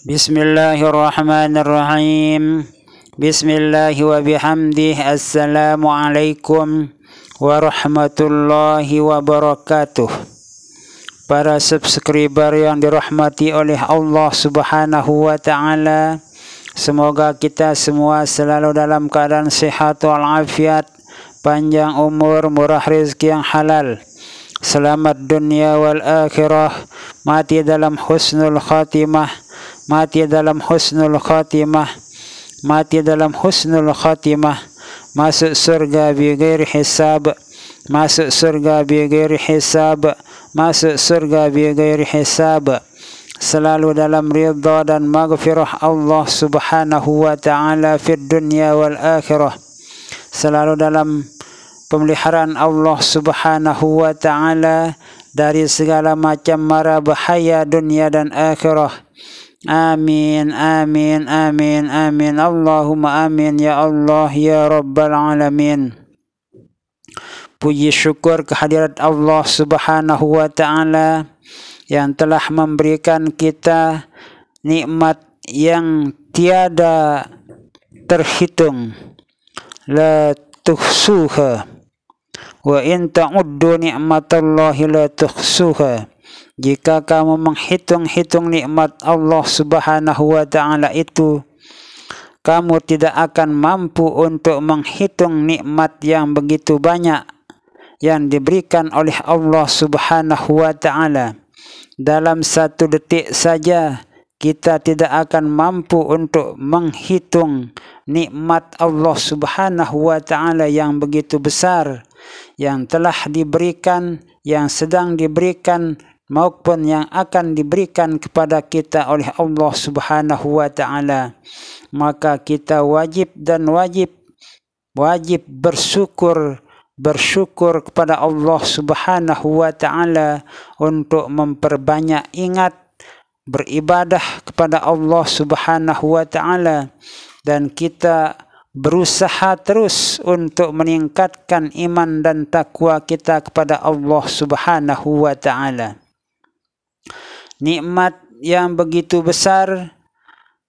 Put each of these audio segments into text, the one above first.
Bismillahirrahmanirrahim. Bismillahi wa bihamdih. Assalamualaikum warahmatullahi wabarakatuh. Para subscriber yang dirahmati oleh Allah Subhanahu wa taala, semoga kita semua selalu dalam keadaan sehat walafiat, panjang umur, murah rezeki yang halal, selamat dunia wal akhirah, mati dalam husnul khatimah, mati dalam husnul khatimah, mati dalam husnul khatimah, masuk surga bi ghairi hisab, masuk surga bi ghairi hisab, masuk surga bi ghairi hisab, selalu dalam ridha dan maghfirah Allah Subhanahu wa taala fid dunya wal akhirah, selalu dalam pemeliharaan Allah Subhanahu wa taala dari segala macam mara bahaya dunia dan akhirah. Amin, amin, amin, amin. Allahumma amin ya Allah ya Rabbal Alamin. Puji syukur kehadirat Allah Subhanahu wa taala yang telah memberikan kita nikmat yang tiada terhitung. La tuhsuha wa in ta'uddu ni'matallahi la tuhsuha. Jika kamu menghitung-hitung nikmat Allah Subhanahu wa taala itu, kamu tidak akan mampu untuk menghitung nikmat yang begitu banyak yang diberikan oleh Allah Subhanahu wa taala. Dalam satu detik saja kita tidak akan mampu untuk menghitung nikmat Allah Subhanahu wa taala yang begitu besar yang telah diberikan, yang sedang diberikan, maupun yang akan diberikan kepada kita oleh Allah Subhanahu wa taala. Maka kita wajib bersyukur kepada Allah Subhanahu wa taala untuk memperbanyak ingat beribadah kepada Allah Subhanahu wa taala, dan kita berusaha terus untuk meningkatkan iman dan takwa kita kepada Allah Subhanahu wa taala. Nikmat yang begitu besar,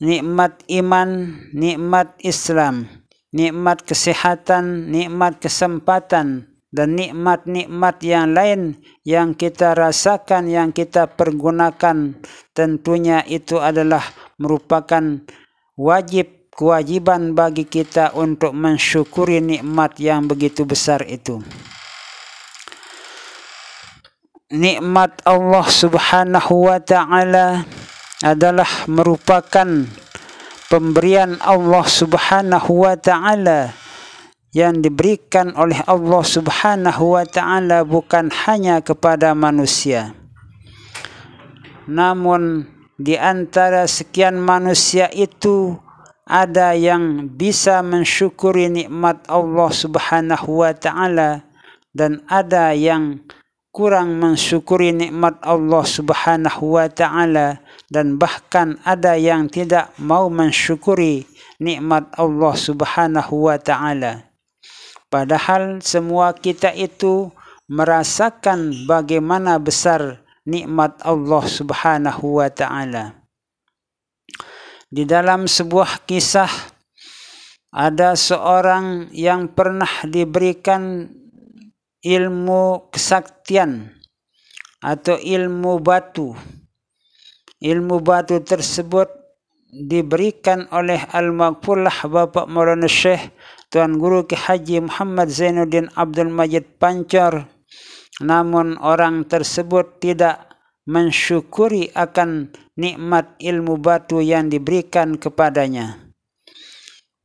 nikmat iman, nikmat Islam, nikmat kesehatan, nikmat kesempatan, dan nikmat-nikmat yang lain yang kita rasakan, yang kita pergunakan, tentunya itu adalah merupakan kewajiban bagi kita untuk mensyukuri nikmat yang begitu besar itu. Nikmat Allah Subhanahu wa taala adalah merupakan pemberian Allah Subhanahu wa taala yang diberikan oleh Allah Subhanahu wa taala bukan hanya kepada manusia. Namun di antara sekian manusia itu ada yang bisa mensyukuri nikmat Allah Subhanahu wa taala, dan ada yang kurang mensyukuri nikmat Allah Subhanahu wa taala, dan bahkan ada yang tidak mau mensyukuri nikmat Allah Subhanahu wa taala. Padahal semua kita itu merasakan bagaimana besar nikmat Allah Subhanahu wa taala. Di dalam sebuah kisah ada seorang yang pernah diberikan ilmu kesaktian atau ilmu batu. Ilmu batu tersebut diberikan oleh Al-Maghfurlah Bapak Maulana Syekh Tuan Guru Ki Haji Muhammad Zainuddin Abdul Majid Pancor. Namun orang tersebut tidak mensyukuri akan nikmat ilmu batu yang diberikan kepadanya.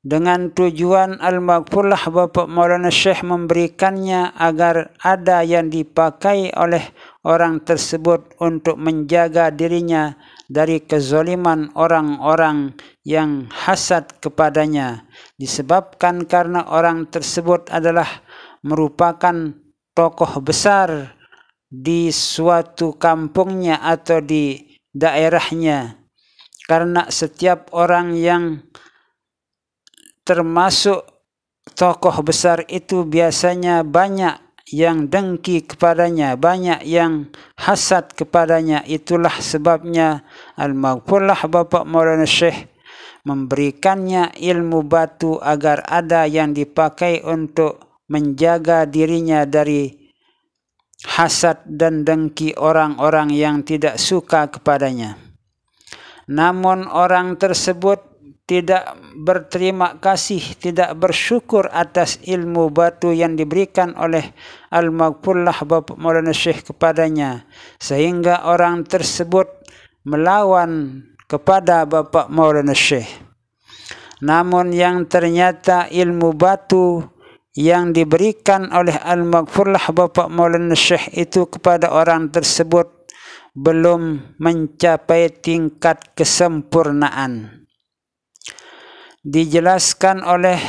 Dengan tujuan Al-Maghfurlah Bapak Maulana Syekh memberikannya agar ada yang dipakai oleh orang tersebut untuk menjaga dirinya dari kezaliman orang-orang yang hasad kepadanya, disebabkan karena orang tersebut adalah merupakan tokoh besar di suatu kampungnya atau di daerahnya. Karena setiap orang yang termasuk tokoh besar itu biasanya banyak yang dengki kepadanya, banyak yang hasad kepadanya. Itulah sebabnya Al-Maghfurlah Bapak Maulana Syekh memberikannya ilmu batu agar ada yang dipakai untuk menjaga dirinya dari hasad dan dengki orang-orang yang tidak suka kepadanya. Namun orang tersebut tidak berterima kasih, tidak bersyukur atas ilmu batu yang diberikan oleh Al-Maghfurlah Bapak Maulana Syekh kepadanya, sehingga orang tersebut melawan kepada Bapak Maulana Syekh. Namun yang ternyata ilmu batu yang diberikan oleh Al-Maghfurlah Bapak Maulana Syekh itu kepada orang tersebut belum mencapai tingkat kesempurnaan. Dijelaskan oleh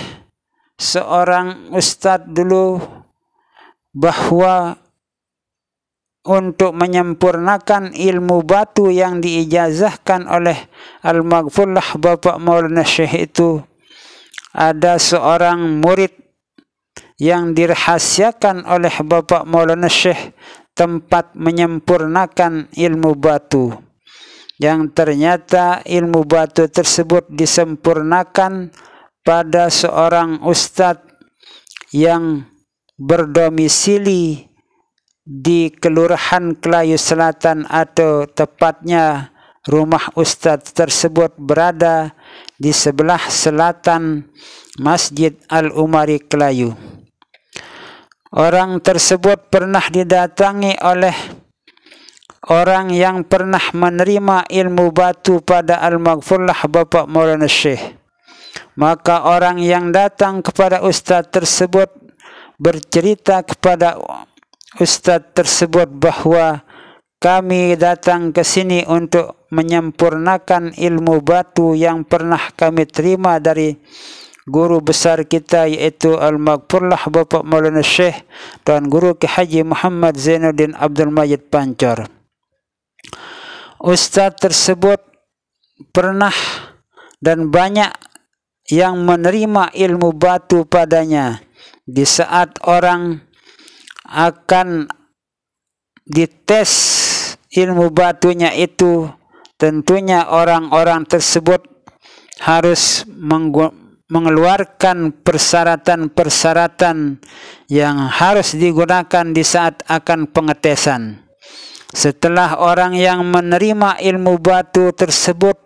seorang ustadz dulu bahwa untuk menyempurnakan ilmu batu yang diijazahkan oleh Al-Maghfurlah Bapak Maulana Syekh itu, ada seorang murid yang dirahasiakan oleh Bapak Maulana Syekh tempat menyempurnakan ilmu batu, yang ternyata ilmu batu tersebut disempurnakan pada seorang ustadz yang berdomisili di Kelurahan Kelayu Selatan, atau tepatnya rumah ustadz tersebut berada di sebelah selatan Masjid Al-Umari Kelayu. Orang tersebut pernah didatangi oleh orang yang pernah menerima ilmu batu pada Al-Maghfurlah Bapak Maulana Syekh. Maka orang yang datang kepada ustadz tersebut bercerita kepada ustadz tersebut bahwa kami datang ke sini untuk menyempurnakan ilmu batu yang pernah kami terima dari guru besar kita, yaitu Al-Maghfurlah Bapak Maulana Syekh dan Guru Ki Haji Muhammad Zainuddin Abdul Majid Pancor. Ustadz tersebut pernah dan banyak yang menerima ilmu batu padanya. Di saat orang akan dites ilmu batunya itu, tentunya orang-orang tersebut harus mengeluarkan persyaratan-persyaratan yang harus digunakan di saat akan pengetesan. Setelah orang yang menerima ilmu batu tersebut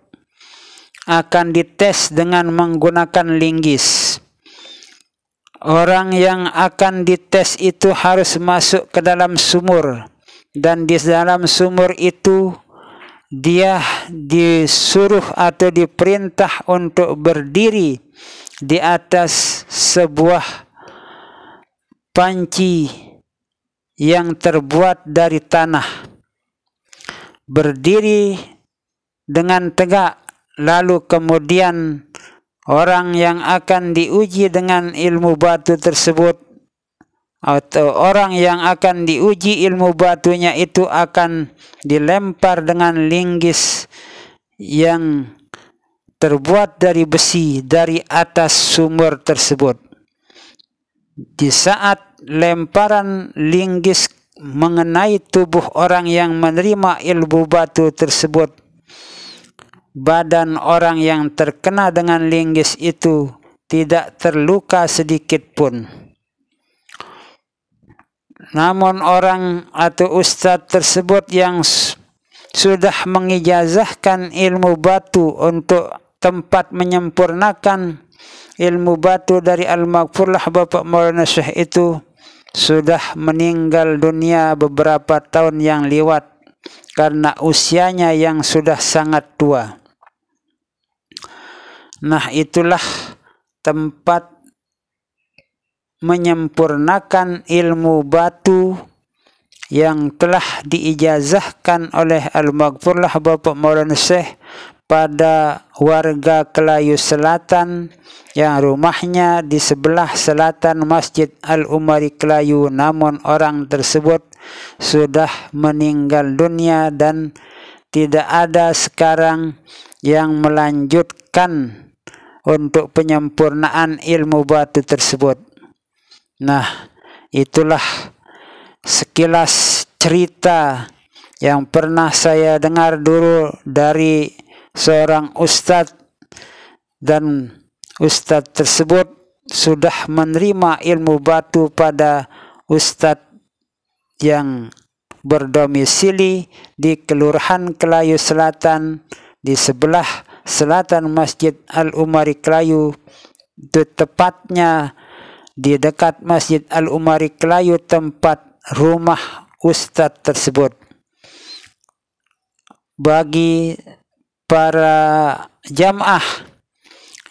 akan dites dengan menggunakan linggis. Orang yang akan dites itu harus masuk ke dalam sumur, dan di dalam sumur itu dia disuruh atau diperintah untuk berdiri di atas sebuah panci yang terbuat dari tanah. Berdiri dengan tegak, lalu kemudian orang yang akan diuji dengan ilmu batu tersebut, atau orang yang akan diuji ilmu batunya itu, akan dilempar dengan linggis yang terbuat dari besi dari atas sumur tersebut. Di saat lemparan linggis mengenai tubuh orang yang menerima ilmu batu tersebut, badan orang yang terkena dengan linggis itu tidak terluka sedikit pun. Namun orang atau ustadz tersebut yang sudah mengijazahkan ilmu batu untuk tempat menyempurnakan ilmu batu dari Al-Maghfurlah Bapak Maulana Syekh itu sudah meninggal dunia beberapa tahun yang lewat karena usianya yang sudah sangat tua. Nah, itulah tempat menyempurnakan ilmu batu yang telah diijazahkan oleh Al-Maghfurlah Bapak Maulana Syekh pada warga Kelayu Selatan yang rumahnya di sebelah selatan Masjid Al-Umari Kelayu. Namun orang tersebut sudah meninggal dunia dan tidak ada sekarang yang melanjutkan untuk penyempurnaan ilmu batu tersebut. Nah, itulah sekilas cerita yang pernah saya dengar dulu dari seorang ustadz, dan ustadz tersebut sudah menerima ilmu batu pada ustadz yang berdomisili di Kelurahan Kelayu Selatan, di sebelah selatan Masjid Al-Umari Kelayu, tepatnya di dekat Masjid Al-Umari Kelayu tempat rumah ustadz tersebut. Bagi para jamaah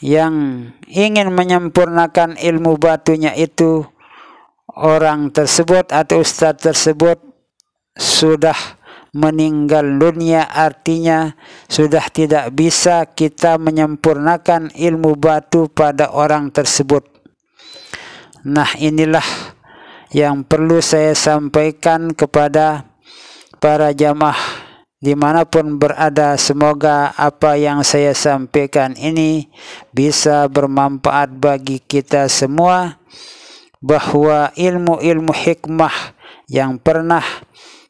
yang ingin menyempurnakan ilmu batunya itu, orang tersebut atau ustadz tersebut sudah meninggal dunia, artinya sudah tidak bisa kita menyempurnakan ilmu batu pada orang tersebut. Nah, inilah yang perlu saya sampaikan kepada para jamaah dimanapun berada. Semoga apa yang saya sampaikan ini bisa bermanfaat bagi kita semua, bahwa ilmu-ilmu hikmah yang pernah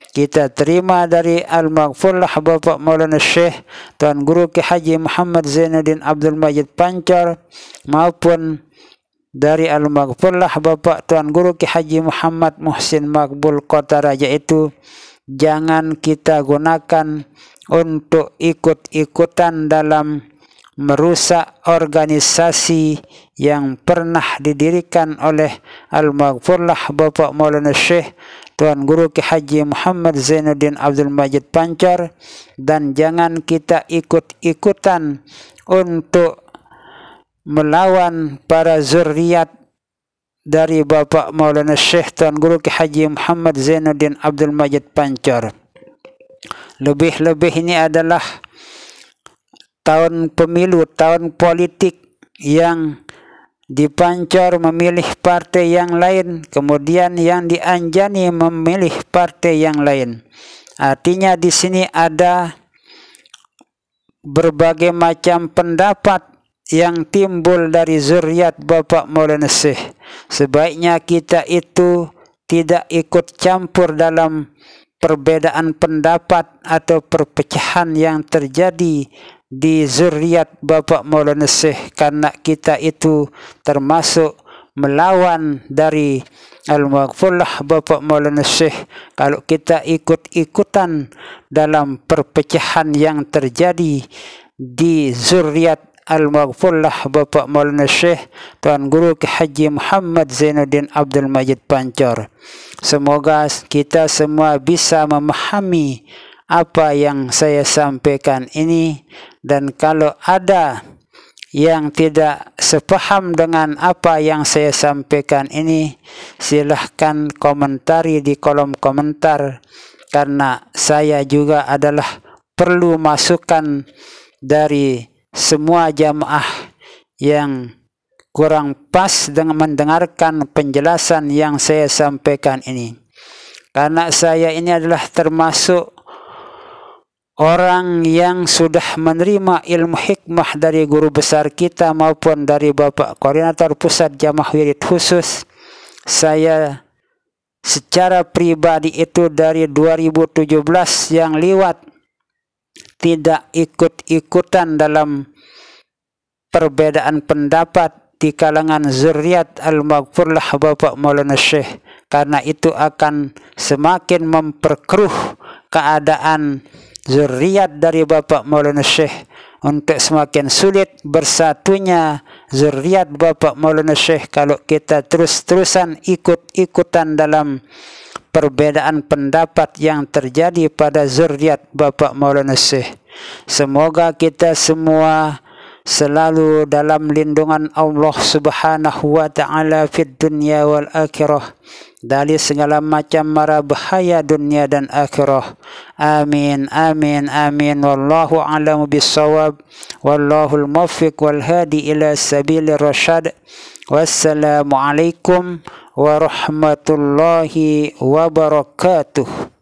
kita terima dari Al-Maghfurlah Bapak Maulana Syekh Tuan Guru Ki Haji Muhammad Zainuddin Abdul Majid Pancar, maupun dari Al-Maghfurlah Bapak Tuan Guru Ki Haji Muhammad Muhsin Makbul Kota Raja, itu jangan kita gunakan untuk ikut-ikutan dalam merusak organisasi yang pernah didirikan oleh Al-Maghfurlah Bapak Maulana Syekh Tuan Guru Ki Haji Muhammad Zainuddin Abdul Majid Pancar, dan jangan kita ikut-ikutan untuk melawan para zuriat dari Bapak Maulana Syekh Tuan Guru Ki Haji Muhammad Zainuddin Abdul Majid Pancar. Lebih-lebih ini adalah tahun pemilu, tahun politik, yang di Pancar memilih partai yang lain, kemudian yang di Anjani memilih partai yang lain. Artinya di sini ada berbagai macam pendapat yang timbul dari zuriat Bapak Maulana Syekh. Sebaiknya kita itu tidak ikut campur dalam perbedaan pendapat atau perpecahan yang terjadi di zuriat Bapak Maulana Syekh, karena kita itu termasuk melawan dari Al-Maghfurlah Bapak Maulana Syekh kalau kita ikut-ikutan dalam perpecahan yang terjadi di zuriat Al-Maghfurlah Bapak Maulana Syekh Tuan Guru Ki Haji Muhammad Zainuddin Abdul Majid Pancar. Semoga kita semua bisa memahami apa yang saya sampaikan ini, dan kalau ada yang tidak sepaham dengan apa yang saya sampaikan ini, silahkan komentari di kolom komentar, karena saya juga adalah perlu masukan dari semua jamaah yang kurang pas dengan mendengarkan penjelasan yang saya sampaikan ini. Karena saya ini adalah termasuk orang yang sudah menerima ilmu hikmah dari guru besar kita maupun dari Bapak Koordinator Pusat Jamaah Wirid Khusus. Saya secara pribadi itu dari 2017 yang lewat tidak ikut-ikutan dalam perbedaan pendapat di kalangan zuriat Al-Maghfurlah Bapak Maulana Syekh, karena itu akan semakin memperkeruh keadaan zuriat dari Bapak Maulana Syekh, untuk semakin sulit bersatunya zuriat Bapak Maulana Syekh kalau kita terus-terusan ikut-ikutan dalam perbedaan pendapat yang terjadi pada zuriat Bapak Maulana Syekh. Semoga kita semua selalu dalam lindungan Allah Subhanahu wa taala fid dunya wal akhirah, dari segala macam mara bahaya dunia dan akhirah. Amin amin amin. Wallahu a'lamu bissawab. Wallahul muwaffiq wal hadi ila sabilir rasyad. Wassalamu alaikum warahmatullahi wabarakatuh.